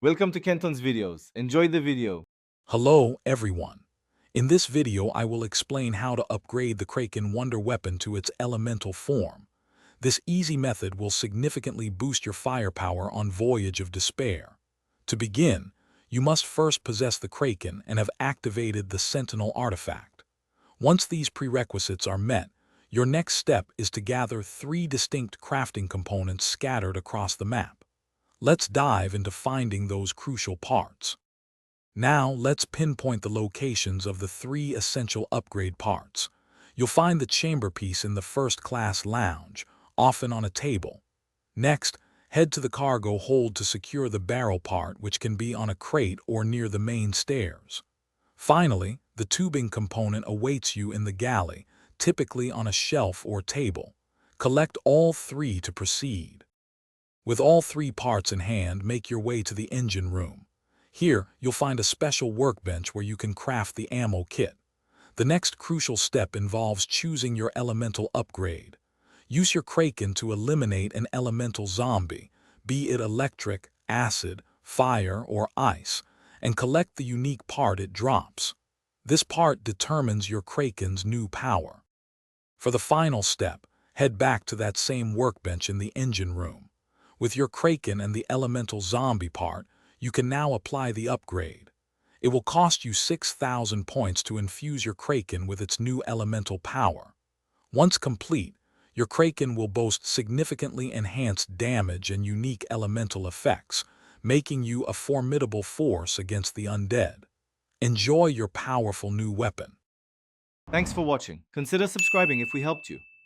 Welcome to Kenton's videos. Enjoy the video. Hello, everyone. In this video, I will explain how to upgrade the Kraken Wonder Weapon to its elemental form. This easy method will significantly boost your firepower on Voyage of Despair. To begin, you must first possess the Kraken and have activated the Sentinel artifact. Once these prerequisites are met, your next step is to gather 3 distinct crafting components scattered across the map. Let's dive into finding those crucial parts. Now, let's pinpoint the locations of the 3 essential upgrade parts. You'll find the chamber piece in the first-class lounge, often on a table. Next, head to the cargo hold to secure the barrel part, which can be on a crate or near the main stairs. Finally, the tubing component awaits you in the galley, typically on a shelf or table. Collect all 3 to proceed. With all 3 parts in hand, make your way to the engine room. Here, you'll find a special workbench where you can craft the ammo kit. The next crucial step involves choosing your elemental upgrade. Use your Kraken to eliminate an elemental zombie, be it electric, acid, fire, or ice, and collect the unique part it drops. This part determines your Kraken's new power. For the final step, head back to that same workbench in the engine room. With your Kraken and the elemental zombie part, you can now apply the upgrade. It will cost you 6,000 points to infuse your Kraken with its new elemental power. Once complete, your Kraken will boast significantly enhanced damage and unique elemental effects, making you a formidable force against the undead. Enjoy your powerful new weapon. Thanks for watching. Consider subscribing if we helped you.